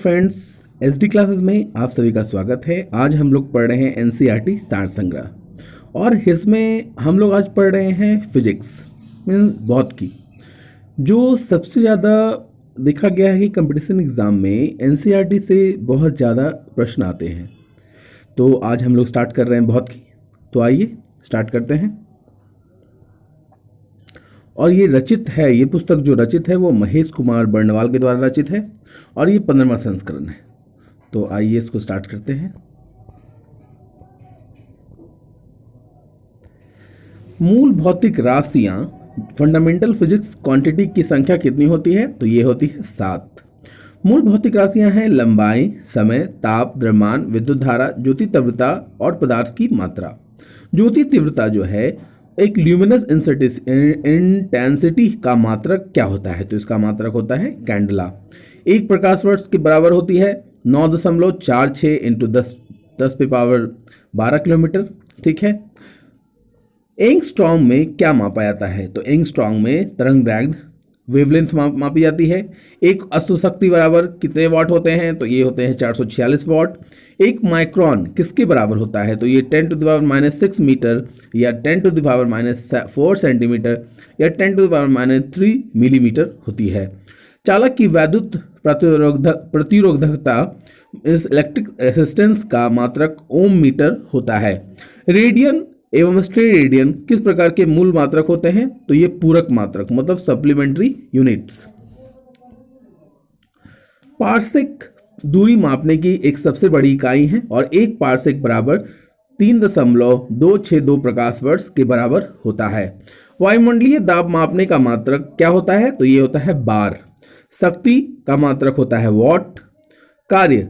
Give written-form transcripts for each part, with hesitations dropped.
Friends, SD classes में आप सभी का स्वागत है। आज हम लोग पढ़ रहे हैं एनसीईआरटी सार संग्रह और इसमें हम लोग आज पढ़ रहे हैं फिजिक्स मीन्स भौत की। जो सबसे ज़्यादा देखा गया है कि कंपटीशन एग्ज़ाम में एनसीईआरटी से बहुत ज़्यादा प्रश्न आते हैं, तो आज हम लोग स्टार्ट कर रहे हैं भौत की। तो आइए स्टार्ट करते हैं। और ये रचित है, ये पुस्तक जो रचित है वो महेश कुमार बर्णवाल के द्वारा रचित है और ये 15वां संस्करण है। तो आइए इसको स्टार्ट करते हैं। मूल भौतिक राशियां फंडामेंटल फिजिक्स क्वांटिटी की संख्या कितनी होती है? तो ये होती है 7। मूल भौतिक राशियां हैं लंबाई, समय, ताप, द्रव्यमान, विद्युत धारा, ज्योति तीव्रता और पदार्थ की मात्रा। ज्योति तीव्रता जो है एक ल्यूमिनस इंटेंसिटी का मात्रक क्या होता है? तो इसका मात्रक होता है कैंडला। 1 प्रकाश वर्ष के बराबर होती है 9.46 इंटू 10 पे पावर 12 किलोमीटर। ठीक है। एंगस्ट्रॉम में क्या मापा जाता है? तो एंगस्ट्रॉम में तरंग दैर्घ्य वेवलेंथ मापी जाती है। एक अश्व शक्ति बराबर कितने वाट होते हैं? तो ये होते हैं 446 वाट। एक माइक्रोन किसके बराबर होता है? तो ये 10⁻⁻6 मीटर या 10⁻⁻4 सेंटीमीटर या 10⁻⁻3 मिलीमीटर होती है। चालक की वैद्युत प्रतिरोधकता इस इलेक्ट्रिक रेसिस्टेंस का मात्रक ओम मीटर होता है। रेडियन एवं स्टेरेडियन किस प्रकार के मूल मात्रक होते हैं? तो ये पूरक मात्रक मतलब सप्लीमेंट्री यूनिट्स। पार्सेक दूरी मापने की एक सबसे बड़ी इकाई है और 1 पार्सेक बराबर 3.262 प्रकाश वर्ष के बराबर होता है। वायुमंडलीय दाब मापने का मात्रक क्या होता है? तो ये होता है बार। शक्ति का मात्रक होता है वॉट। कार्य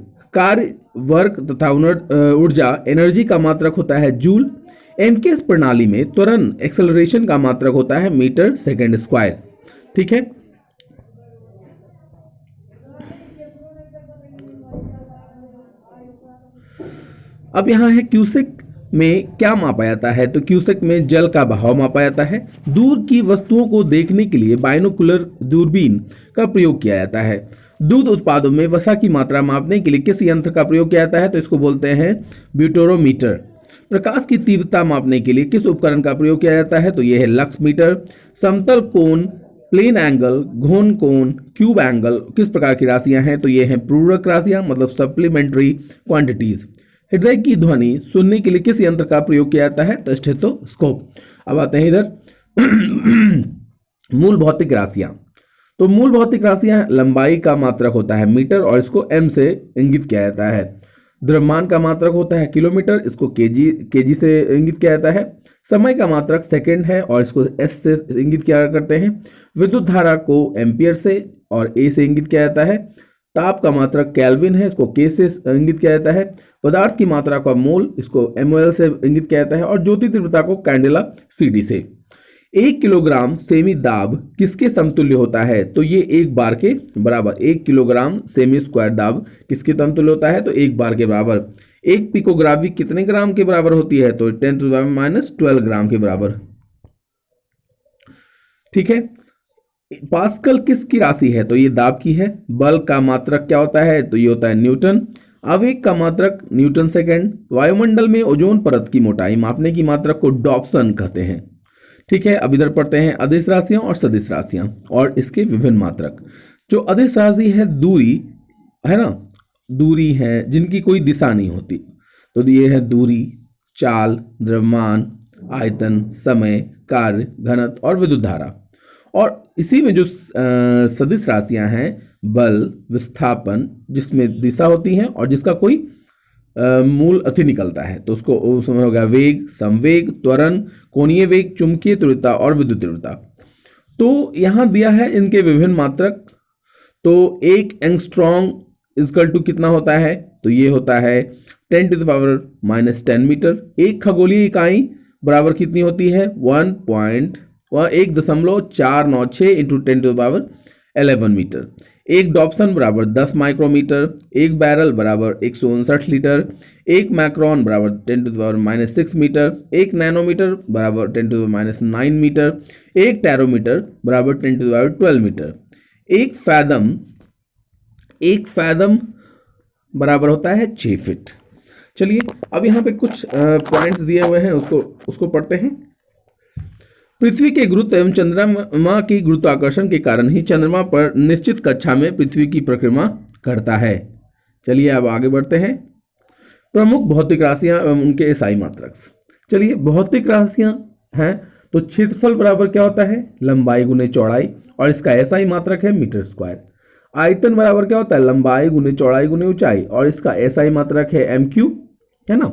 वर्क तथा ऊर्जा एनर्जी का मात्रक होता है जूल। एमकेएस प्रणाली में त्वरण एक्सेलरेशन का मात्रक होता है मीटर सेकेंड स्क्वायर। ठीक है। अब यहां है क्यूसेक में क्या मापा जाता है? तो क्यूसेक में जल का बहाव मापा जाता है। दूर की वस्तुओं को देखने के लिए बाइनोकुलर दूरबीन का प्रयोग किया जाता है। दूध उत्पादों में वसा की मात्रा मापने के लिए किस यंत्र का प्रयोग किया जाता है? तो इसको बोलते हैं ब्यूटेरोमीटर। प्रकाश की तीव्रता मापने के लिए किस उपकरण का प्रयोग किया जाता है? तो यह है लक्स मीटर। समतल कोण, प्लेन एंगल, घूर्णन कोण, क्यूब एंगल किस प्रकार की राशियां हैं? तो ये हैं पूरक राशियां मतलब सप्लीमेंट्री क्वांटिटीज। हृदय की ध्वनि सुनने के लिए किस यंत्र का प्रयोग किया जाता है? तो स्टेथोस्कोप। अब आते हैं इधर मूल भौतिक राशियां। तो मूल भौतिक राशियां लंबाई का मात्रक होता है मीटर और इसको एम से इंगित किया जाता है। द्रव्यमान का मात्रक होता है किलोमीटर, इसको केजी से इंगित किया जाता है। समय का मात्रक सेकंड है और इसको एस से इंगित किया करते हैं। विद्युत धारा को एम्पियर से और ए से इंगित किया जाता है। ताप का मात्रक केल्विन है, इसको के से इंगित किया जाता है। पदार्थ की मात्रा का मोल, इसको एमओएल से इंगित किया जाता है और ज्योति तीव्रता को कैंडेला सीडी से। 1 किलोग्राम सेमी दाब किसके समतुल्य होता है? तो ये 1 बार के बराबर। 1 किलोग्राम सेमी स्क्वायर दाब किसके समतुल्य होता है? तो 1 बार के बराबर। 1 पिकोग्राफी कितने ग्राम के बराबर होती है? तो 10⁻⁻12 ग्राम के बराबर। ठीक है। पास्कल किसकी राशि है? तो ये दाब की है। बल का मात्रक क्या होता है? तो ये होता है न्यूटन। आवेग का मात्रक न्यूटन सेकेंड। वायुमंडल में ओजोन परत की मोटाई मापने की मात्रक को डॉप्सन कहते हैं। ठीक है। अब इधर पढ़ते हैं अदिश राशियां और सदिश राशियां और इसके विभिन्न मात्रक। जो अदिश राशि है दूरी है ना, दूरी है जिनकी कोई दिशा नहीं होती, तो ये है दूरी, चाल, द्रव्यमान, आयतन, समय, कार्य, घनत्व और विद्युत धारा। और इसी में जो सदिश राशियां हैं बल, विस्थापन जिसमें दिशा होती है और जिसका कोई मूल अति निकलता है, तो उसको उसमें होगा वेग, संवेग, त्वरण, कोणीय वेग, चुंबकीय तीव्रता और विद्युत तीव्रता। तो यहां दिया है इनके विभिन्न मात्रक। तो 1 एंगस्ट्रॉम इक्वल टू कितना होता है? तो ये होता है 10⁻⁻10 मीटर। 1 खगोलीय इकाई बराबर कितनी होती है? 1.496 इंटू 10⁻11 मीटर। 1 डॉप्सन बराबर 10 माइक्रोमीटर। 1 बैरल बराबर 159 लीटर। 1 मैक्रोन बराबर 10⁻⁻6 मीटर। 1 नैनोमीटर बराबर 10⁻⁹ मीटर। 1 टेरोमीटर बराबर 10⁻12 मीटर। 1 फैदम बराबर होता है 6 फीट। चलिए अब यहाँ पे कुछ पॉइंट्स दिए हुए हैं, उसको पढ़ते हैं। पृथ्वी के गुरुत्व एवं चंद्रमा की गुरुत्वाकर्षण के कारण ही चंद्रमा पर निश्चित कक्षा में पृथ्वी की परिक्रमा करता है। चलिए अब आगे बढ़ते हैं। प्रमुख भौतिक राशियां एवं उनके एसआई मात्रक। चलिए भौतिक राशियां हैं तो क्षेत्रफल बराबर क्या होता है, लंबाई गुने चौड़ाई, और इसका एसआई मात्रक है मीटर स्क्वायर। आयतन बराबर क्या होता है, लंबाई गुने चौड़ाई गुने ऊंचाई, और इसका एसआई मात्रक है एमक्यू, है ना।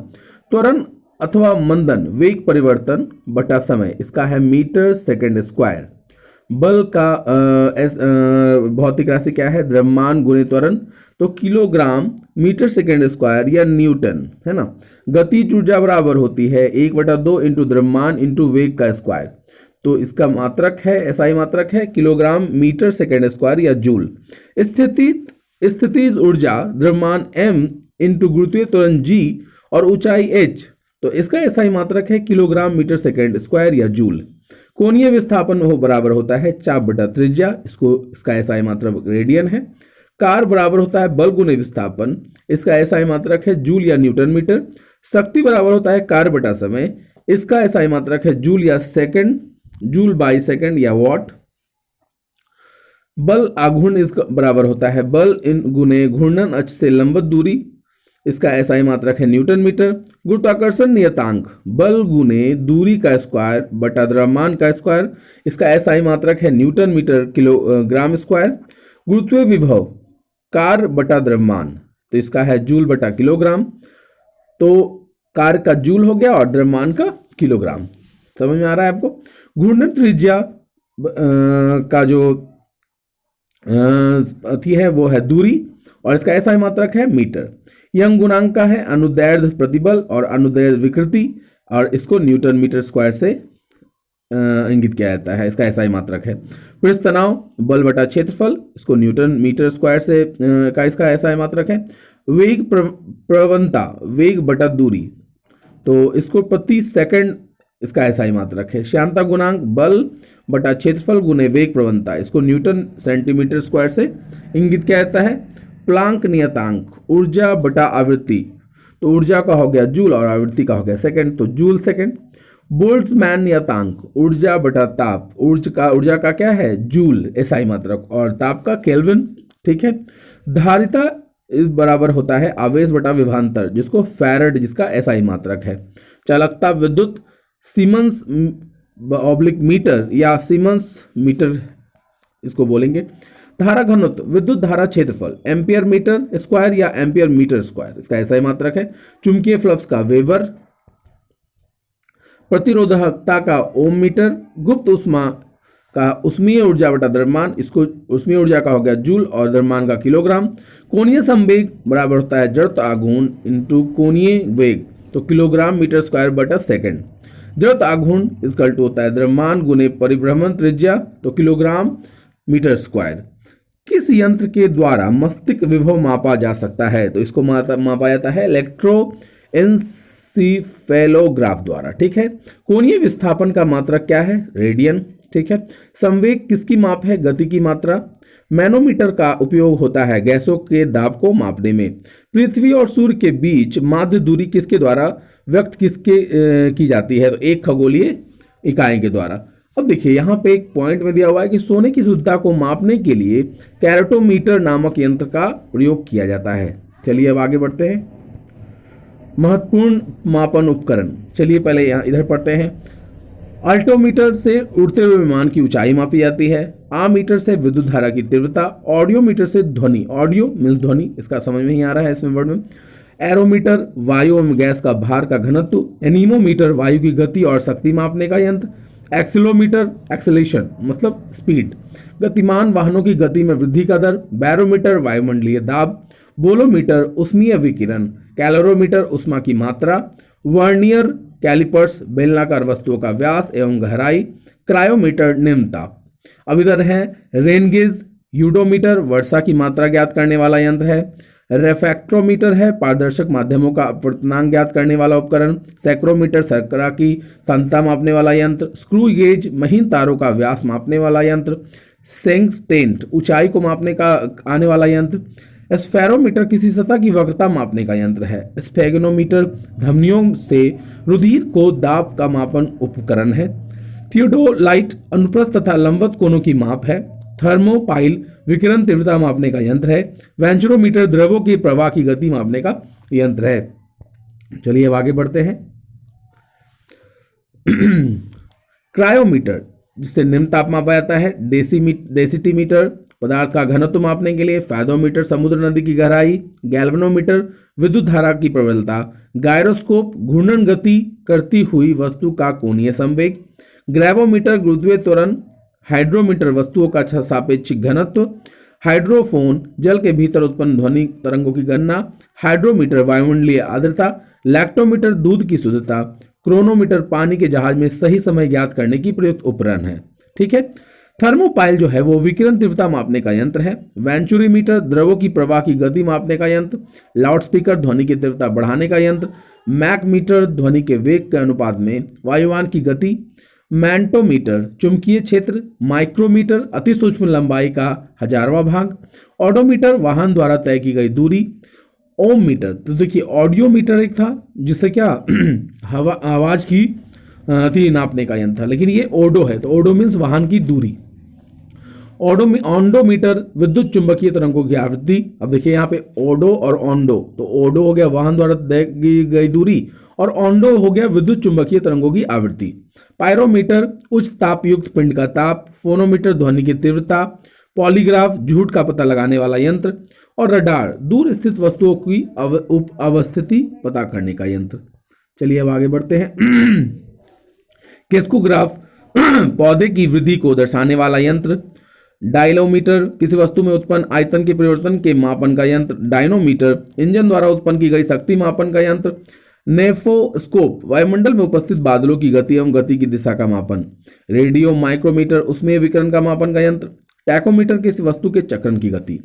त्वरण अथवा मंदन वेग परिवर्तन बटा समय, इसका है मीटर सेकंड स्क्वायर। बल का भौतिक राशि क्या है, द्रव्यमान गुने त्वरण, तो किलोग्राम मीटर सेकंड स्क्वायर या न्यूटन, है ना। गतिज ऊर्जा बराबर होती है 1/2 इंटू द्रव्यमान इंटू वेग का स्क्वायर, तो इसका मात्रक है, एसआई मात्रक है किलोग्राम मीटर सेकंड स्क्वायर या जूल। स्थितिज ऊर्जा द्रव्यमान m इंटू गुरुत्वीय त्वरण g और ऊंचाई h, तो इसका एसआई मात्रक है किलोग्राम मीटर सेकंड स्क्वायर या जूल। कोणीय विस्थापन हो बराबर होता है चाप बटा त्रिज्या, इसका एसआई मात्रक रेडियन है। कार बराबर होता है बल गुने विस्थापन, इसका एसआई मात्रक है जूल या न्यूटन मीटर। शक्ति बराबर होता है कार्य बटा समय, इसका एसआई मात्रक है जूल या सेकंड, जूल बाई सेकंड या वॉट। बल आघूर्ण इसका बराबर होता है बल इन गुने घूर्णन अक्ष से लंबवत दूरी, इसका एसआई मात्रक है न्यूटन मीटर। गुरुत्वाकर्षण नियतांक बल गुने दूरी का स्क्वायर बटा द्रव्यमान का स्क्वायर, इसका एसआई मात्रक है न्यूटन मीटर किलोग्राम स्क्वायर। गुरुत्वीय विभव कार्य बटा द्रव्यमान, तो इसका है जूल बटा किलोग्राम, तो कार्य का जूल हो गया और द्रव्यमान का किलोग्राम। समझ में आ रहा है आपको। घूर्णन त्रिज्या का जो अथी है वो है दूरी, और इसका एसआई मात्रक है मीटर। यंग गुणांक का है अनुदैर्ध्य प्रतिबल और अनुदैर्ध्य विकृति, और इसको न्यूटन मीटर स्क्वायर से इंगित किया जाता है, इसका एसआई मात्रक है। पृष्ठ तनाव बल बटा क्षेत्रफल, इसको न्यूटन मीटर स्क्वायर से का इसका एसआई मात्रक है। वेग प्रवणता वेग बटा दूरी, तो इसको प्रति सेकंड इसका एसआई मात्रक है। श्यानता गुणांक बल बटा क्षेत्रफल गुने वेग प्रवणता, इसको न्यूटन सेंटीमीटर स्क्वायर से इंगित किया जाता है। प्लांक नियतांक ऊर्जा बटा आवृत्ति, तो ऊर्जा का हो गया जूल और आवृत्ति का हो गया सेकंड, तो जूल सेकंड। बोल्ट्जमैन नियतांक ऊर्जा बटा ताप, ऊर्जा का क्या है जूल एसआई मात्रक, और ताप का केल्विन, ठीक है। धारिता इस बराबर होता है आवेश बटा विभवांतर, जिसको फैराड, जिसका एसआई मात्रक है। चालकता विद्युत सीमंस ऑब्लिक मीटर या सीमंस मीटर इसको बोलेंगे। धारा घनत्व विद्युत धारा क्षेत्रफल एम्पियर मीटर स्क्वायर या एम्पियर मीटर स्क्वायर, इसका एसआई मात्रक है। चुंबकीय फ्लक्स का वेबर। प्रतिरोधकता का ओम मीटर। गुप्त ऊष्मा का उष्मीय ऊर्जा बटा द्रव्यमान, इसको उष्मीय ऊर्जा का हो गया जूल और द्रव्यमान का किलोग्राम। कोणीय संवेग बराबर होता है जड़त्व आघूर्ण इंटू कोणीय वेग, तो किलोग्राम मीटर स्क्वायर बटा सेकंड। जड़त्व आघूर्ण इसका होता है द्रव्यमान गुने परिभ्रमण त्रिज्या, तो किलोग्राम मीटर स्क्वायर। किस यंत्र के द्वारा मस्तिष्क विभव मापा जा सकता है, तो इसको मापा जाता है इलेक्ट्रोएन्सीफेलोग्राफ द्वारा, ठीक है। कोणीय विस्थापन का मात्रक क्या है, रेडियन, ठीक है। संवेग किसकी माप है, गति की मात्रा। मैनोमीटर का उपयोग होता है गैसों के दाब को मापने में। पृथ्वी और सूर्य के बीच माध्य दूरी किसके द्वारा व्यक्त की जाती है, तो एक खगोलीय इकाई के द्वारा। अब देखिए यहाँ पे एक पॉइंट में दिया हुआ है कि सोने की शुद्धता को मापने के लिए कैरेटोमीटर नामक यंत्र का प्रयोग किया जाता है। चलिए अब आगे बढ़ते हैं। महत्वपूर्ण मापन उपकरण, चलिए पहले यहाँ इधर पढ़ते हैं। अल्टोमीटर से उड़ते हुए विमान की ऊंचाई मापी जाती है। आमीटर से विद्युत धारा की तीव्रता। ऑडियोमीटर से ध्वनि, ऑडियो मीन्स ध्वनि, इसका समझ में ही आ रहा है इसमें वर्ड में। एरोमीटर वायु एवं गैस का भार का घनत्व। एनीमोमीटर वायु की गति और शक्ति मापने का यंत्र। एक्सीलोमीटर एक्सेलेरेशन मतलब स्पीड, गतिमान वाहनों की गति में वृद्धि का दर। बैरोमीटर वायुमंडलीय दाब। बोलोमीटर उष्मीय विकिरण। कैलोरीमीटर उष्मा की मात्रा। वर्नियर कैलिपर्स बेलनाकार वस्तुओं का व्यास एवं गहराई। क्रायोमीटर निम्न ताप। अब इधर है रेनगेज। यूडोमीटर वर्षा की मात्रा ज्ञात करने वाला यंत्र है। रेफ्रैक्ट्रोमीटर है पारदर्शक माध्यमों का अपवर्तनांक ज्ञात करने वाला उपकरण। सैक्रोमीटर शर्करा की सांद्रता मापने वाला यंत्र। स्क्रू गेज महीन तारों का व्यास मापने वाला यंत्र। सेंक्सटेंट ऊंचाई को मापने का आने वाला यंत्र। स्फेरोमीटर किसी सतह की वक्रता मापने का यंत्र है। स्फेगनोमीटर धमनियों से रुधिर को दाब का मापन उपकरण है। थियोडोलाइट अनुप्रस्थ तथा लंबवत कोणों की माप है। थर्मोपाइल विकिरण तीव्रता मापने का यंत्र है। वेंचुरोमीटर द्रवों के प्रवाह की गति मापने का यंत्र है। चलिए अब आगे बढ़ते हैं। क्रायोमीटर जिससे निम्न ताप मापा जाता है। डेसिटीमीटर पदार्थ का घनत्व मापने के लिए। फायदोमीटर समुद्र नदी की गहराई। गैल्वेनोमीटर विद्युत धारा की प्रबलता। गायरोस्कोप घूर्णन गति करती हुई वस्तु का कोणीय संवेग। ग्रेवोमीटर गुरुत्वीय त्वरण। हाइड्रोमीटर वस्तुओं का सापेक्षिक घनत्व। हाइड्रोफोन जल के भीतर उत्पन्न ध्वनि तरंगों की गणना। हाइड्रोमीटर वायुमंडलीय आर्द्रता। लैक्टोमीटर दूध की शुद्धता। क्रोनोमीटर पानी के जहाज में सही समय ज्ञात करने की प्रयुक्त उपकरण है। ठीक है। थर्मोपाइल जो है वो विकिरण तीव्रता मापने का यंत्र है। वेंचुरीमीटर द्रवों की प्रवाह की गति मापने का यंत्र। लाउडस्पीकर ध्वनि की तीव्रता बढ़ाने का यंत्र। मैकमीटर ध्वनि के वेग के अनुपात में वायुयान की गति। मैंटोमीटर चुंबकीय क्षेत्र। माइक्रोमीटर अति सूक्ष्म लंबाई का 1000वां भाग। ऑडोमीटर वाहन द्वारा तय की गई दूरी। ओम मीटर तो देखिए ऑडियोमीटर एक था जिससे क्या आवाज की थी नापने का यंत्र था, लेकिन ये ओडो है तो ओडो मीन्स वाहन की दूरी। ऑन्डोमीटर विद्युत चुंबकीय तरंगों की आवृत्ति। अब देखिए यहाँ पे ओडो और ऑन्डो, तो ओडो हो गया वाहन द्वारा तय की गई दूरी और ऑन्डो हो गया विद्युत चुंबकीय तरंगों की आवृत्ति। पायरोमीटर उच्च ताप युक्त पिंड का ताप। फोनोमीटर ध्वनि की तीव्रता। पॉलीग्राफ झूठ का पता लगाने वाला यंत्र। और रडार दूर स्थित वस्तुओं की अवस्थिति पता करने का यंत्र। चलिए अब आगे बढ़ते हैं। किस्कोग्राफ पौधे की वृद्धि को दर्शाने वाला यंत्र। डायलोमीटर किसी वस्तु में उत्पन्न आयतन के परिवर्तन के मापन का यंत्र। डायनोमीटर इंजन द्वारा उत्पन्न की गई शक्ति मापन का यंत्र। नेफोस्कोप वायुमंडल में उपस्थित बादलों की गति एवं गति की दिशा का मापन। रेडियो माइक्रोमीटर उसमें विकिरण का मापन का यंत्र। टैकोमीटर किसी वस्तु के चक्रण की गति।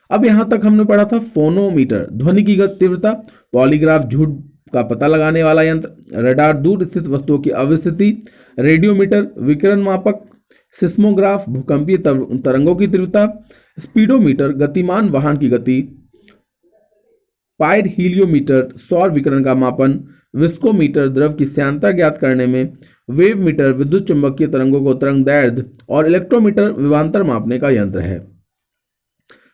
अब यहां तक हमने पढ़ा था फोनोमीटर ध्वनि की तीव्रता। पॉलीग्राफ झूठ का पता लगाने वाला यंत्र। रडार दूर स्थित वस्तुओं की अवस्थिति। रेडियोमीटर विकिरण मापक। सिस्मोग्राफ भूकंपीय तरंगों की तीव्रता। स्पीडोमीटर गतिमान वाहन की गति। पाइर हीलियोमीटर सौर विकिरण का मापन। विस्कोमीटर द्रव की श्यानता ज्ञात करने में। वेव मीटर विद्युत चुंबकीय तरंगों को तरंग दैर्ध्य। और इलेक्ट्रोमीटर विभवांतर मापने का यंत्र है।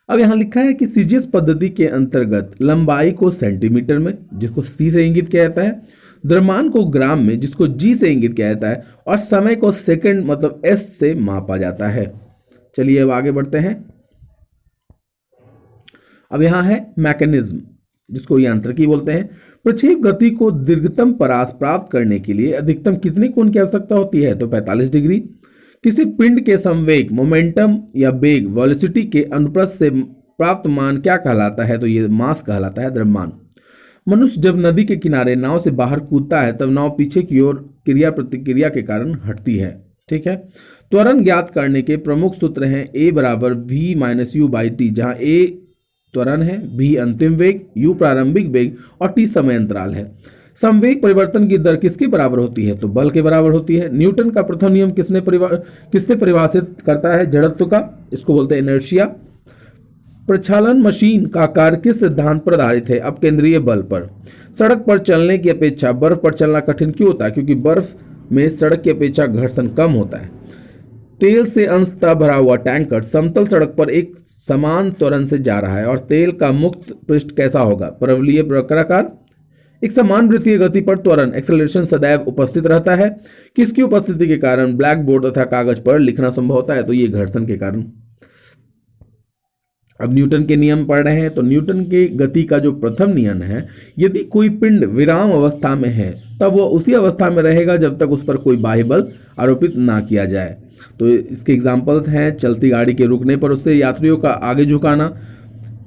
अब यहां लिखा है कि सीजीएस पद्धति के अंतर्गत लंबाई को सेंटीमीटर में जिसको सी से इंगित किया जाता है, द्रव्यमान को ग्राम में जिसको जी से इंगित किया जाता है, और समय को सेकंड मतलब एस से मापा जाता है। चलिए अब आगे बढ़ते हैं। अब यहां है मैकेनिज्म जिसको यांत्रिकी बोलते हैं। प्रक्षेप गति को दीर्घतम परास प्राप्त करने के लिए अधिकतम कितने कोण की आवश्यकता होती है? तो 45 डिग्री। किसी पिंड के संवेग मोमेंटम या वेग वेलोसिटी के अनुप्रस्थ से प्राप्त मान क्या कहलाता है? तो ये मास कहलाता है, द्रव्यमान। मनुष्य जब नदी के किनारे नाव से बाहर कूदता है तब नाव पीछे की ओर क्रिया प्रतिक्रिया के कारण हटती है। ठीक है। त्वरण ज्ञात करने के प्रमुख सूत्र हैं A बराबर V minus you by T, जहां A त्वरण है, V अंतिम वेग, U प्रारंभिक वेग और T समय अंतराल है। संवेग परिवर्तन की दर किसके बराबर होती है? तो बल के बराबर होती है। न्यूटन का प्रथम नियम किसने परिभाषित करता है? जड़त्व का, इसको बोलते हैं इनर्शिया। प्रक्षालन मशीन का कार्य किस सिद्धांत पर आधारित है? अब केंद्रीय बल पर। सड़क पर चलने की अपेक्षा बर्फ पर चलना कठिन क्यों होता है? क्योंकि बर्फ में सड़क की अपेक्षा घर्षण कम होता है। तेल से अंशतः भरा हुआ टैंकर समतल सड़क पर एक समान त्वरण से जा रहा है और तेल का मुक्त पृष्ठ कैसा होगा? परवलयीय वक्राकार। एक समान वृत्तीय गति पर त्वरण एक्सेलरेशन सदैव उपस्थित रहता है। किसकी उपस्थिति के कारण ब्लैक बोर्ड तथा कागज पर लिखना संभव होता है? तो ये घर्षण के कारण। अब न्यूटन के नियम पढ़ रहे हैं, तो न्यूटन के गति का जो प्रथम नियम है, यदि कोई पिंड विराम अवस्था में है तब वह उसी अवस्था में रहेगा जब तक उस पर कोई बाह्य बल आरोपित ना किया जाए। तो इसके एग्जाम्पल्स हैं चलती गाड़ी के रुकने पर उससे यात्रियों का आगे झुकाना,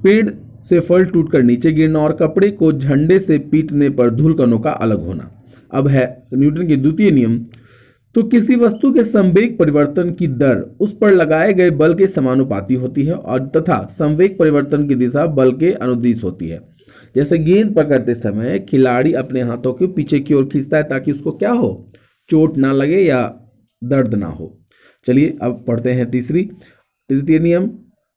पेड़ से फल टूटकर नीचे गिरना और कपड़े को झंडे से पीटने पर धूलकणों का अलग होना। अब है न्यूटन के द्वितीय नियम। तो किसी वस्तु के संवेग परिवर्तन की दर उस पर लगाए गए बल के समानुपाती होती है और तथा संवेग परिवर्तन की दिशा बल के अनुदिश होती है। जैसे गेंद पकड़ते समय खिलाड़ी अपने हाथों को पीछे की ओर खींचता है ताकि उसको क्या हो, चोट ना लगे या दर्द ना हो। चलिए अब पढ़ते हैं तृतीय नियम।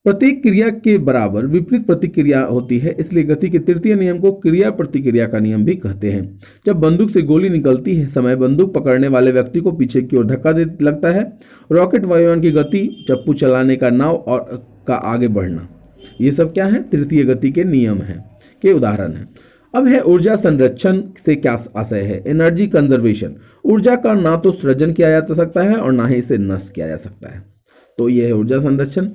प्रत्येक क्रिया के बराबर विपरीत प्रतिक्रिया होती है, इसलिए गति के तृतीय नियम को क्रिया प्रतिक्रिया का नियम भी कहते हैं। जब बंदूक से गोली निकलती है समय बंदूक पकड़ने वाले व्यक्ति को पीछे की ओर धक्का दे लगता है। रॉकेट वायुयान की गति, चप्पू चलाने का नाव और का आगे बढ़ना, ये सब क्या है? तृतीय गति के नियम हैं, के उदाहरण है। अब है ऊर्जा संरक्षण से क्या आशय है? Energy conservation. ऊर्जा का ना तो सृजन किया जा सकता है और ना ही इसे नष्ट किया जा सकता है, तो यह है ऊर्जा संरक्षण।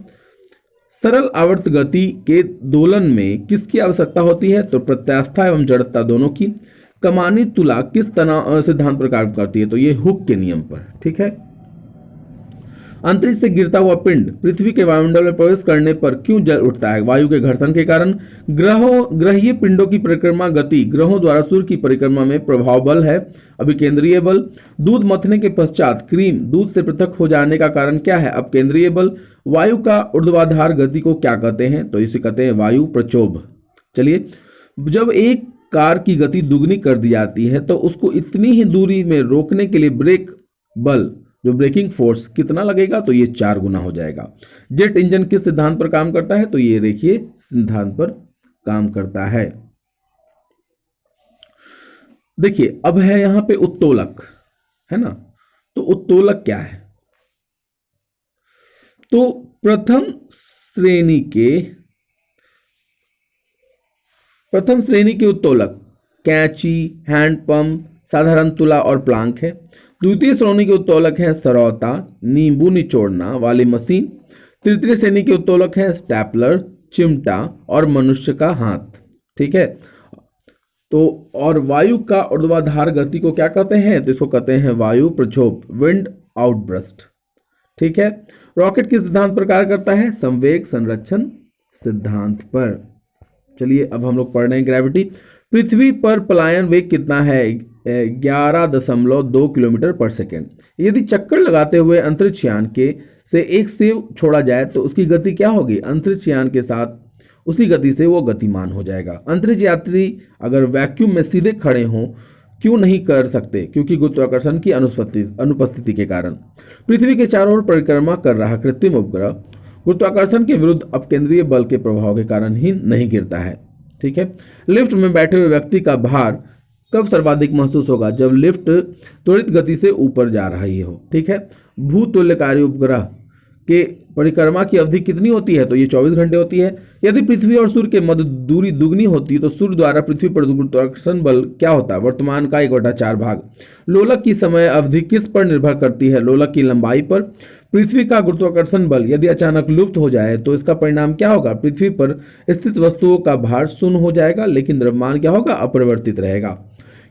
सरल आवर्त गति के दोलन में किसकी आवश्यकता होती है? तो प्रत्यास्था एवं जड़ता दोनों की। कमानी तुला किस तनाव सिद्धांत पर कार्य करती है? तो ये हुक के नियम पर। ठीक है। अंतरिक्ष से गिरता हुआ पिंड पृथ्वी के वायुमंडल में प्रवेश करने पर क्यों जल उठता है? वायु के घर्षण के कारण। ग्रहीय पिंडों की परिक्रमा गति ग्रहों द्वारा सूर्य की परिक्रमा में प्रभाव बल है, अभिकेंद्रीय बल। दूध मथने के पश्चात क्रीम दूध से पृथक हो जाने का कारण क्या है? अपकेंद्रीय बल। वायु का ऊर्ध्वाधर गति को क्या कहते हैं? तो इसे कहते हैं वायु प्रक्षोभ। चलिए, जब एक कार की गति दुगनी कर दी जाती है तो उसको इतनी ही दूरी में रोकने के लिए ब्रेक बल, जो ब्रेकिंग फोर्स, कितना लगेगा? तो ये 4 गुना हो जाएगा। जेट इंजन किस सिद्धांत पर काम करता है? तो ये देखिए सिद्धांत पर काम करता है। देखिए अब है यहां पे उत्तोलक, है ना? तो उत्तोलक क्या है? तो प्रथम श्रेणी के उत्तोलक कैंची, हैंडपंप, साधारण तुला और प्लांक है। द्वितीय श्रेणी के उत्तोलक हैं सरौता, नींबू निचोड़ना वाली मशीन। तृतीय श्रेणी के उत्तोलक हैं स्टैपलर, चिमटा और मनुष्य का हाथ। ठीक है। तो और वायु का ऊर्ध्वाधर गति को क्या कहते हैं? तो इसको कहते हैं वायु प्रक्षोभ, विंड आउटब्रस्ट। ठीक है। रॉकेट किस सिद्धांत पर कार्य करता है? संवेग संरक्षण सिद्धांत पर। चलिए अब हम लोग पढ़ रहे हैं ग्रेविटी। पृथ्वी पर पलायन वेग कितना है? 11.2 किलोमीटर पर सेकेंड। यदि चक्कर लगाते हुए अंतरिक्ष यान के से एक सेव छोड़ा जाए तो उसकी गति क्या होगी? अंतरिक्ष यान के साथ उसी गति से वो गतिमान हो जाएगा। अंतरिक्ष यात्री अगर वैक्यूम में सीधे खड़े हों क्यों नहीं कर सकते? क्योंकि गुरुत्वाकर्षण की अनुपस्थिति के कारण। पृथ्वी के चारों ओर परिक्रमा कर रहा कृत्रिम उपग्रह गुरुत्वाकर्षण के विरुद्ध अपकेंद्रीय बल के प्रभाव के कारण ही नहीं गिरता है। ठीक है। लिफ्ट में बैठे हुए व्यक्ति का भार कब सर्वाधिक महसूस होगा? जब लिफ्ट त्वरित गति से ऊपर जा रही हो। ठीक है। भूतुल्यकारी उपग्रह के परिक्रमा की अवधि कितनी होती है? तो ये 24 घंटे होती है। यदि पृथ्वी और सूर्य के मध्य दूरी दुगनी होती है तो सूर्य द्वारा पृथ्वी पर गुरुत्वाकर्षण बल क्या होता है? वर्तमान का 1/4 भाग। लोलक की समय अवधि किस पर निर्भर करती है? लोलक की लंबाई पर। पृथ्वी का गुरुत्वाकर्षण बल यदि अचानक लुप्त हो जाए तो इसका परिणाम क्या होगा? पृथ्वी पर स्थित वस्तुओं का भार शून्य हो जाएगा, लेकिन द्रव्यमान क्या होगा? अपरिवर्तित रहेगा,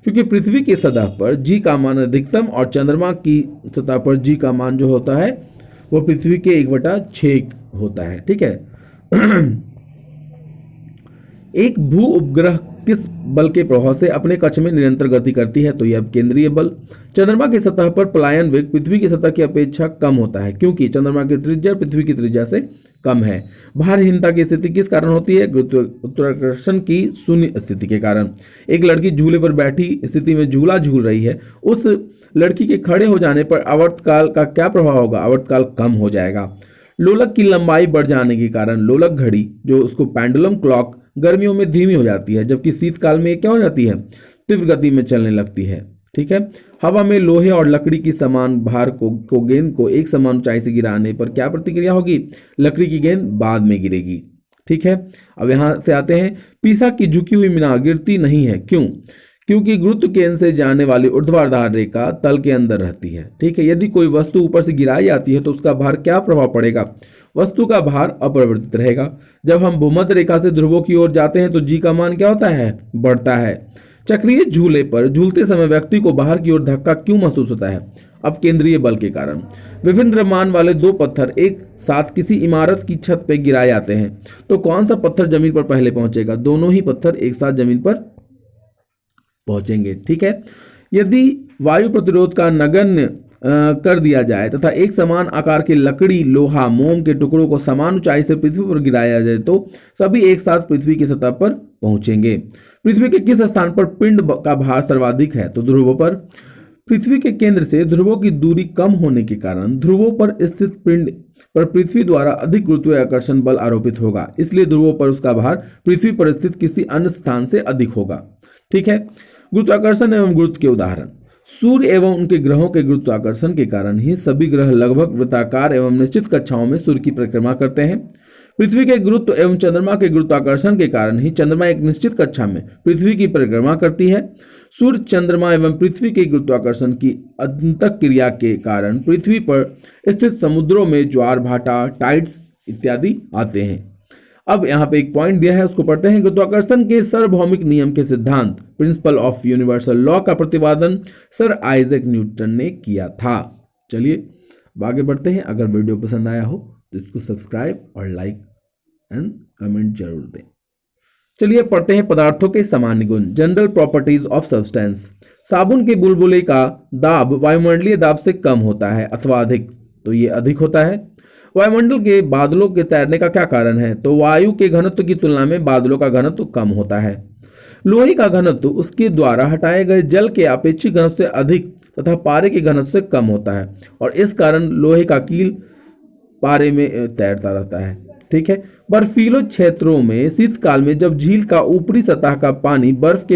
क्योंकि पृथ्वी की सतह पर जी का मान अधिकतम और चंद्रमा की सतह पर जी का मान जो होता है वो पृथ्वी के 1/6 होता है। ठीक है। एक भू उपग्रह किस बल के प्रभाव से अपने कक्ष में निरंतर गति करती है? तो यह केंद्रीय बल। चंद्रमा की सतह पर पलायन वेग पृथ्वी की सतह की अपेक्षा कम होता है, क्योंकि चंद्रमा की त्रिज्या पृथ्वी की त्रिज्या से कम है। भारहीनता की स्थिति किस कारण होती है? गुरुत्वाकर्षण की शून्य स्थिति के कारण। एक लड़की झूले पर बैठी स्थिति में झूला झूल रही है, उस लड़की के खड़े हो जाने पर आवर्तकाल का क्या प्रभाव होगा? आवर्तकाल कम हो जाएगा। लोलक की लंबाई बढ़ जाने के कारण लोलक घड़ी, जो उसको पेंडुलम क्लॉक, गर्मियों में धीमी हो जाती है, जबकि शीतकाल में क्या हो जाती है? तीव्र गति में चलने लगती है। ठीक है। हवा में लोहे और लकड़ी की समान भार को गेंद को एक समान ऊंचाई से गिराने पर क्या प्रतिक्रिया होगी? लकड़ी की गेंद बाद में गिरेगी। ठीक है। अब यहां से आते हैं, पीसा की झुकी हुई मीनार गिरती नहीं है, क्यों? क्योंकि गुरुत्व केंद्र से जाने वाली ऊर्ध्वाधर रेखा तल के अंदर रहती है। ठीक है। यदि कोई वस्तु ऊपर से गिराई जाती है तो उसका भार क्या प्रभाव पड़ेगा? वस्तु का भार अपरिवर्तित रहेगा। जब हम भूमध्य रेखा से ध्रुवों की ओर जाते हैं तो जी का मान क्या होता है? बढ़ता है। चक्रीय झूले पर झूलते समय व्यक्ति को बाहर की ओर धक्का क्यों महसूस होता है? अब केंद्रीय बल के कारण। विभिन्न द्रव्यमान वाले 2 पत्थर एक साथ किसी इमारत की छत पर गिराए जाते हैं तो कौन सा पत्थर जमीन पर पहले पहुंचेगा? दोनों ही पत्थर एक साथ जमीन पर पहुंचेंगे। ठीक है। यदि वायु प्रतिरोध का नगण्य कर दिया जाए तथा एक समान आकार के लकड़ी, लोहा, मोम के टुकड़ों को समान ऊंचाई से पृथ्वी पर गिराया जाए तो सभी एक साथ पृथ्वी की सतह पर पहुंचेंगे। पृथ्वी के किस स्थान पर पिंड का भार सर्वाधिक है? तो ध्रुव पर। पृथ्वी के केंद्र से ध्रुवों की दूरी कम होने के कारण ध्रुवों पर स्थित पिंड पर पृथ्वी द्वारा अधिक गुरुत्वाकर्षण बल आरोपित होगा, इसलिए ध्रुवों पर उसका भार पृथ्वी पर स्थित किसी अन्य स्थान से अधिक होगा। ठीक है। गुरुत्वाकर्षण एवं गुरुत्व के उदाहरण। सूर्य एवं उनके ग्रहों के गुरुत्वाकर्षण के कारण ही सभी ग्रह लगभग वृत्ताकार एवं निश्चित कक्षाओं में सूर्य की परिक्रमा करते हैं। पृथ्वी के गुरुत्व एवं चंद्रमा के गुरुत्वाकर्षण के कारण ही चंद्रमा एक निश्चित कक्षा में पृथ्वी की परिक्रमा करती है। सूर्य, चंद्रमा एवं पृथ्वी के गुरुत्वाकर्षण की अंतःक्रिया के कारण पृथ्वी पर स्थित समुद्रों में ज्वार भाटा, टाइड्स इत्यादि आते हैं। अब यहाँ पे एक पॉइंट दिया है, उसको पढ़ते हैं। गुरुत्वाकर्षण के सार्वभौमिक नियम के सिद्धांत प्रिंसिपल ऑफ यूनिवर्सल लॉ का प्रतिपादन सर आइजैक न्यूटन ने किया था। चलिए अब आगे बढ़ते हैं। अगर वीडियो पसंद आया हो तो इसको सब्सक्राइब और लाइक एंड कमेंट जरूर दें। चलिए पढ़ते हैं पदार्थों के सामान्य गुण, जनरल प्रॉपर्टीज ऑफ सब्सटेंस। साबुन के बुलबुले का दाब वायुमंडलीय दाब से कम होता है अथवा अधिक, तो ये अधिक होता है। वायुमंडल के बादलों के तैरने का क्या कारण है, तो वायु के घनत्व की तुलना में बादलों का घनत्व कम होता है। लोहे का घनत्व उसके द्वारा हटाए गए जल के अपेक्षित घनत्व से अधिक तथा पारे के घनत्व से कम होता है और इस कारण लोहे का कील पारे में तैरता रहता है। ठीक है। बर्फीले क्षेत्रों में शीतकाल में जब झील का ऊपरी सतह का पानी बर्फ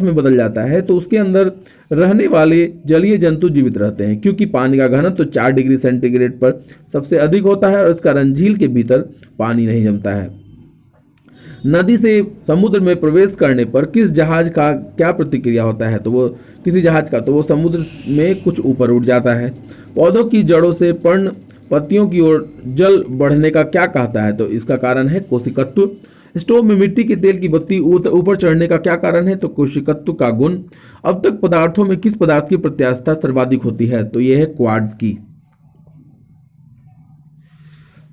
में बदल जाता है तो उसके अंदर रहने वाले जलीय जंतु जीवित रहते हैं, क्योंकि पानी का घनत्व 4 डिग्री सेंटीग्रेड पर सबसे अधिक होता है और इस कारण झील के भीतर पानी नहीं जमता है। नदी से समुद्र में प्रवेश करने पर किस जहाज का क्या प्रतिक्रिया होता है, तो वो किसी जहाज का, तो वो समुद्र में कुछ ऊपर उठ जाता है। पौधों की जड़ों से पर्ण पत्तियों की ओर जल बढ़ने का क्या कहता है, तो इसका कारण है कोशिकत्व। स्टोव में मिट्टी के तेल की बत्ती ऊपर चढ़ने का क्या कारण है, तो कोशिकत्व का गुण। अब तक पदार्थों में किस पदार्थ की प्रत्यास्थता सर्वाधिक होती है, तो यह है क्वार्ट्ज की।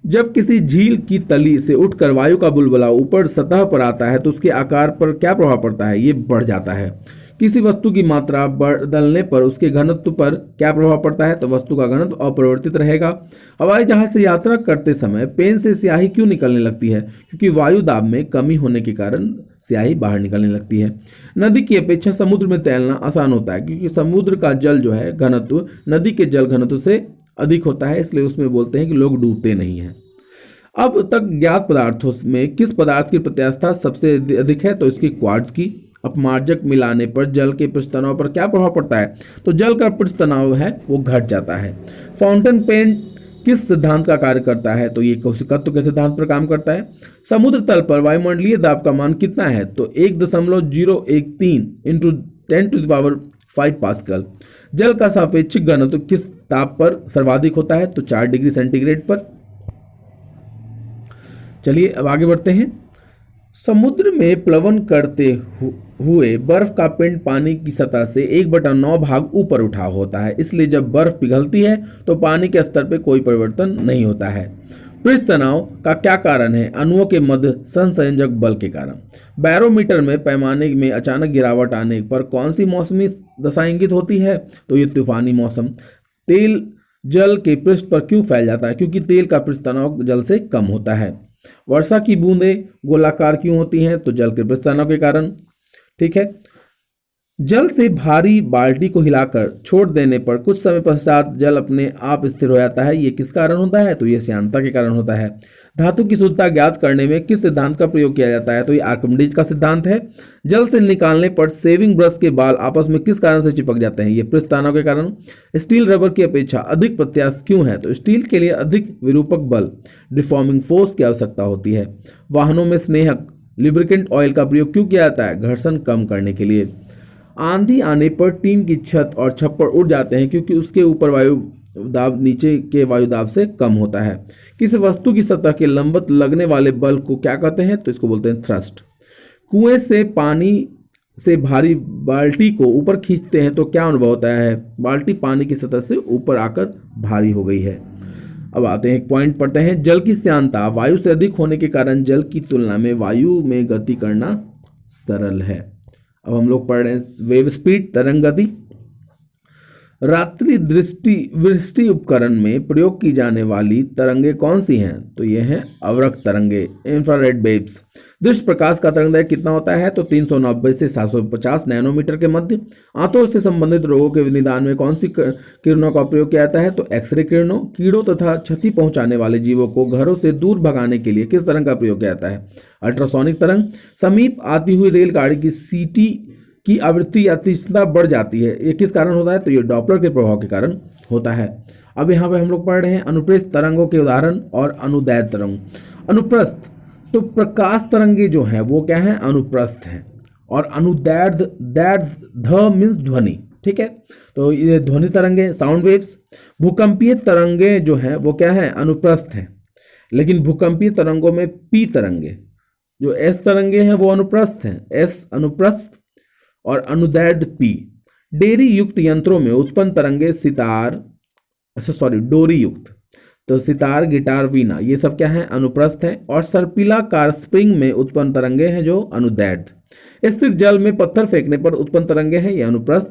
जब किसी झील की तली से उठकर वायु का बुलबुला ऊपर सतह पर आता है तो उसके आकार पर क्या प्रभाव पड़ता है, ये बढ़ जाता है। किसी वस्तु की मात्रा बदलने पर उसके घनत्व पर क्या प्रभाव पड़ता है, तो वस्तु का घनत्व अपरिवर्तित रहेगा। हवाई जहाज से यात्रा करते समय पेन से स्याही क्यों निकलने लगती है, क्योंकि वायु दाब में कमी होने के कारण स्याही बाहर निकलने लगती है। नदी की अपेक्षा समुद्र में तैरना आसान होता है, क्योंकि समुद्र का जल जो है घनत्व नदी के जल घनत्व से अधिक होता है, इसलिए उसमें बोलते हैं कि लोग डूबते नहीं हैं। अब तक ज्ञात पदार्थों में किस पदार्थ की प्रत्यास्थता सबसे अधिक है, तो इसकी क्वार्ट्ज की। अपमार्जक मिलाने पर जल के पृष्ठ तनाव पर क्या प्रभाव पड़ता है, तो जल का पृष्ठ तनाव है वो घट जाता है। फाउंटेन पेन किस सिद्धांत का कार्य करता है, तो ये कोशिकत्व के सिद्धांत पर काम करता है। समुद्र तल पर वायुमंडलीय दाब का मान कितना है, तो 1.013 × 10⁵ पास्कल। जल का सापेक्षिक घनत्व किस ताप पर सर्वाधिक होता है, तो 4 डिग्री सेंटीग्रेड पर। चलिए अब आगे बढ़ते हैं। समुद्र में प्लवन करते हुए बर्फ का पिंड पानी की सतह से 1/9 भाग ऊपर उठा होता है, इसलिए जब बर्फ पिघलती है तो पानी के स्तर पर कोई परिवर्तन नहीं होता है। पृष्ठ तनाव का क्या कारण है, अणुओं के मध्य सहसंयोजक बल के कारण। बैरोमीटर में पैमाने में अचानक गिरावट आने पर कौन सी मौसमी दशा इंगित होती है, तो ये तूफानी मौसम। तेल जल के पृष्ठ पर क्यों फैल जाता है, क्योंकि तेल का पृष्ठ तनाव जल से कम होता है। वर्षा की बूंदें गोलाकार क्यों होती हैं, तो जल के पृष्ठ तनाव के कारण। ठीक है। जल से भारी बाल्टी को हिलाकर छोड़ देने पर कुछ समय पश्चात जल अपने आप स्थिर हो जाता है, ये किस कारण होता है, तो ये श्यानता के कारण होता है। धातु की शुद्धता ज्ञात करने में किस सिद्धांत का प्रयोग किया जाता है, तो ये आर्किमिडीज का सिद्धांत है। जल से निकालने पर शेविंग ब्रश के बाल आपस में किस कारण से चिपक जाते हैं, ये पृष्ठ तनाव के कारण। स्टील रबर की अपेक्षा अधिक प्रत्यास्थ क्यों है, तो स्टील के लिए अधिक विरूपक बल डिफॉर्मिंग फोर्स की आवश्यकता होती है। वाहनों में स्नेहक लिब्रिकेंट ऑयल का प्रयोग क्यों किया जाता है, घर्षण कम करने के लिए। आंधी आने पर टीन की छत और छप्पर उड़ जाते हैं, क्योंकि उसके ऊपर वायु दाब नीचे के वायु दाब से कम होता है। किसी वस्तु की सतह के लंबवत लगने वाले बल को क्या कहते हैं, तो इसको बोलते हैं थ्रस्ट। कुएं से पानी से भारी बाल्टी को ऊपर खींचते हैं तो क्या अनुभव होता है, बाल्टी पानी की सतह से ऊपर आकर भारी हो गई है। अब आते हैं एक पॉइंट पढ़ते हैं। जल की श्यानता वायु से अधिक होने के कारण जल की तुलना में वायु में गति करना सरल है। अब हम लोग पढ़ रहे हैं वेव स्पीड, तरंग गति। रात्रि दृष्टि उपकरण में प्रयोग की जाने वाली तरंगे कौन सी हैं? तो ये हैं अवरक्त तरंगे, इंफ्रारेड वेव्स। दृश्य प्रकाश का तरंगदैर्घ्य कितना होता है? तो 390 से 750 नैनोमीटर के मध्य। आंतों से संबंधित रोगों के निदान में कौन सी किरणों का प्रयोग किया जाता है? तो एक्सरे किरणों। कीड़ों तथा क्षति पहुंचाने वाले जीवों को घरों से दूर भगाने के लिए किस तरंग का प्रयोग किया जाता है? अल्ट्रासोनिक तरंग। समीप आती हुई रेलगाड़ी की सीटी की आवृत्ति या तीक्ष्णता बढ़ जाती है, ये किस कारण होता है? तो ये डॉपलर के प्रभाव के कारण होता है। अब यहाँ पे हम लोग पढ़ रहे हैं अनुप्रस्थ तरंगों के उदाहरण और अनुदैर्ध्य तरंग। अनुप्रस्थ, तो प्रकाश तरंगे जो हैं वो क्या है? अनुप्रस्थ हैं। और अनुदैर्ध्य, दैर्ध्य मीन्स ध्वनि, ठीक है, तो ये ध्वनि तरंगे, साउंड वेव्स। भूकंपीय तरंगे जो हैं वो क्या है? अनुप्रस्थ हैं। लेकिन भूकंपीय तरंगों में पी तरंगे, जो एस तरंगे हैं वो अनुप्रस्थ हैं, एस अनुप्रस्थ और अनुदैर्ध्य पी। डेरी युक्त यंत्रों में उत्पन्न तरंगे डोरी युक्त, तो सितार, गिटार, वीणा, ये सब क्या है? अनुप्रस्थ है। और सर्पिलाकार स्प्रिंग में उत्पन्न तरंगे हैं जो अनुदैर्ध्य। स्थिर जल में पत्थर फेंकने पर उत्पन्न तरंगे हैं ये अनुप्रस्थ।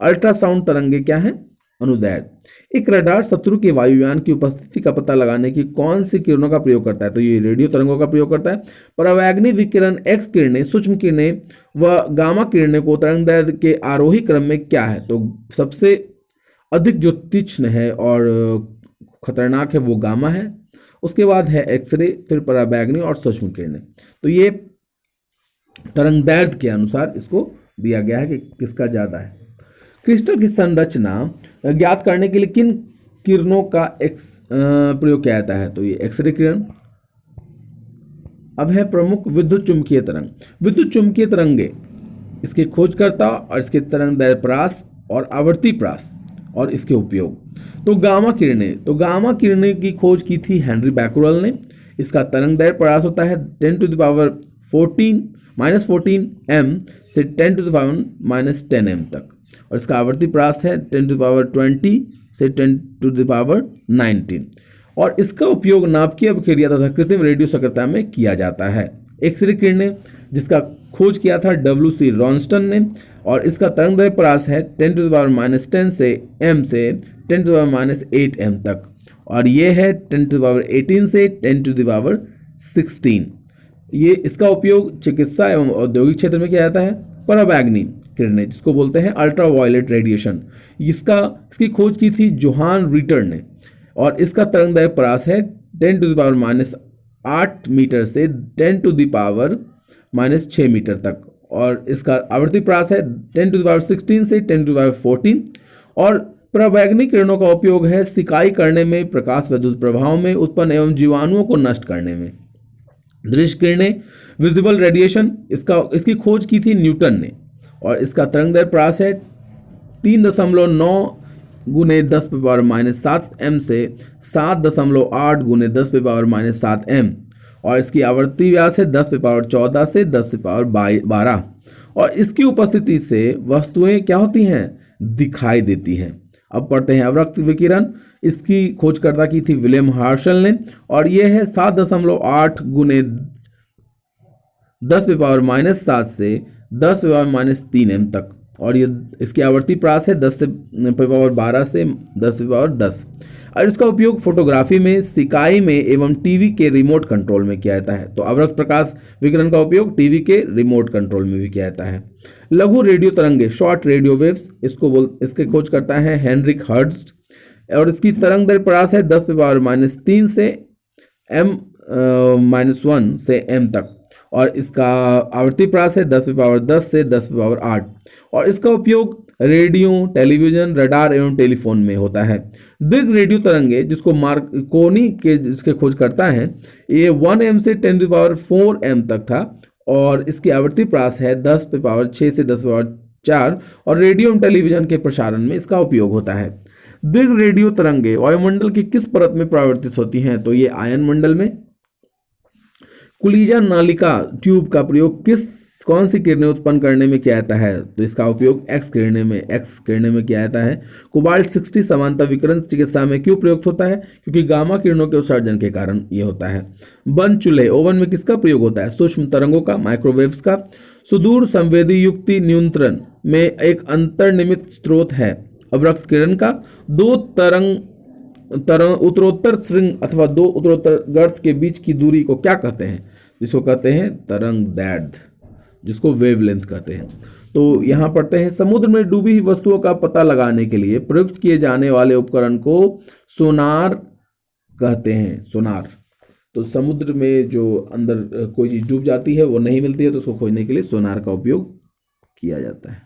अल्ट्रासाउंड तरंगे क्या है? अनुदैर्ध्य। एक रडार शत्रु के वायुयान की उपस्थिति का पता लगाने की कौन सी किरणों का प्रयोग करता है? तो ये रेडियो तरंगों का प्रयोग करता है। परावैंगनी विकिरण, एक्स किरणें, सूक्ष्म किरणें व गामा किरणें को तरंगदैर्ध्य के आरोही क्रम में क्या है? तो सबसे अधिक जो तीक्ष्ण है और खतरनाक है वो गामा है, उसके बाद है एक्सरे, फिर परावैंगनी और सूक्ष्म किरणें। तो ये तरंगदैर्ध्य के अनुसार इसको दिया गया है कि किसका ज्यादा है। क्रिस्टल की संरचना ज्ञात करने के लिए किन किरणों का प्रयोग किया जाता है? तो ये एक्सरे किरण। अब है प्रमुख विद्युत चुंबकीय तरंग। विद्युत चुंबकीय तरंगे, इसके खोजकर्ता और इसके तरंगदैर्ध्य परास और आवर्ती परास और इसके उपयोग। तो गामा किरणें, तो गामा किरणें की खोज की थी हेनरी बैकुरल ने। इसका तरंगदैर्ध्य परास होता है 10⁻14 m से 10⁻10 m तक, और इसका आवर्ती परास है 10⁻20 से 10⁻19, और इसका उपयोग नाभिकीय अभिक्रिया तथा कृत्रिम रेडियो सक्रियता में किया जाता है। एक्सरे किरणें, जिसका खोज किया था W.C. रॉन्स्टन ने, और इसका तरंगदैर्ध्य परास है 10⁻10 से m से 10⁻8 m तक, और ये है 10⁻18 से 10⁻16। ये इसका उपयोग चिकित्सा एवं औद्योगिक क्षेत्र में किया जाता है। परावैंगनी किरणें, जिसको बोलते हैं अल्ट्रा वायलेट रेडिएशन, इसकी खोज की थी जोहान रिटर ने, और इसका तरंगदैर्ध्य परास है 10⁻8 मीटर से 10⁻6 मीटर तक, और इसका आवर्ती परास है 10⁻16 से 10⁻14। और परावैंगनी किरणों का उपयोग है सिकाई करने में, प्रकाश विद्युत प्रभाव में उत्पन्न एवं जीवाणुओं को नष्ट करने में। दृश्य किरणें, विजिबल रेडिएशन, इसकी खोज की थी न्यूटन ने, और इसका तरंगदैर्ध्य परास है 3.9 × 10⁻7 m से 7.8 × 10⁻7 m, और इसकी आवर्ती व्यास है 10⁻14 से 10⁻12, और इसकी उपस्थिति से वस्तुएं क्या होती हैं? दिखाई देती हैं। अब पढ़ते हैं अवरक्त विकिरण। इसकी खोजकर्ता की थी विलियम हर्शल ने, और यह है 7.8 × 10⁻7 से 10⁻3 m तक, और ये इसकी आवर्ती परास है 10⁻12 से 10⁻10, और इसका उपयोग फोटोग्राफी में, सिकाई में एवं टीवी के रिमोट कंट्रोल में किया जाता है। तो अवरक्त प्रकाश विकिरण का उपयोग टीवी के रिमोट कंट्रोल में भी किया जाता है। लघु रेडियो तरंगे, शॉर्ट रेडियो वेव्स, इसके खोज करता है हेनरिक हर्ट्ज, और इसकी तरंगदैर्ध्य परास है 10⁻3 से m-1 से m तक, और इसका आवर्ती परास है 10⁻10 से 10⁻8, और इसका उपयोग रेडियो, टेलीविजन, रडार एवं टेलीफोन में होता है। दीर्घ रेडियो तरंगे, जिसको मार्कोनी के जिसके खोज करता है, ये 1 m से 10⁻4 m तक था, और इसकी आवर्ती परास है 10⁻6 से 10⁻4, और रेडियो एवं टेलीविजन के प्रसारण में इसका उपयोग होता है। दीर्घ रेडियो तरंगे वायुमंडल की किस परत में परावर्तित होती हैं? तो ये आयन मंडल में। कुलीजा नालिका ट्यूब का प्रयोग कौन सी किरणें उत्पन्न करने में किया जाता है? तो इसका उपयोग एक्स किरणें में किया जाता है। कोबाल्ट 60 समानता विकिरण चिकित्सा में क्यों प्रयुक्त होता है? क्योंकि गामा किरणों के उत्सर्जन के कारण ये होता है। बंद चूल्हे, ओवन में किसका प्रयोग होता है? सूक्ष्म तरंगों का, माइक्रोवेव्स का। सुदूर संवेदी युक्ति नियंत्रण में एक अंतर्निर्मित स्रोत है, अवरक्त किरण का दो उत्तरोत्तर श्रृंग अथवा दो उत्तरोत्तर गर्त के बीच की दूरी को क्या कहते हैं? जिसको कहते हैं तरंग दैर्ध्य, जिसको वेवलेंथ कहते हैं। तो यहाँ पढ़ते हैं, समुद्र में डूबी हुई वस्तुओं का पता लगाने के लिए प्रयुक्त किए जाने वाले उपकरण को सोनार कहते हैं। सोनार। तो समुद्र में जो अंदर कोई चीज डूब जाती है, वो नहीं मिलती है, तो उसको खोजने के लिए सोनार का उपयोग किया जाता है।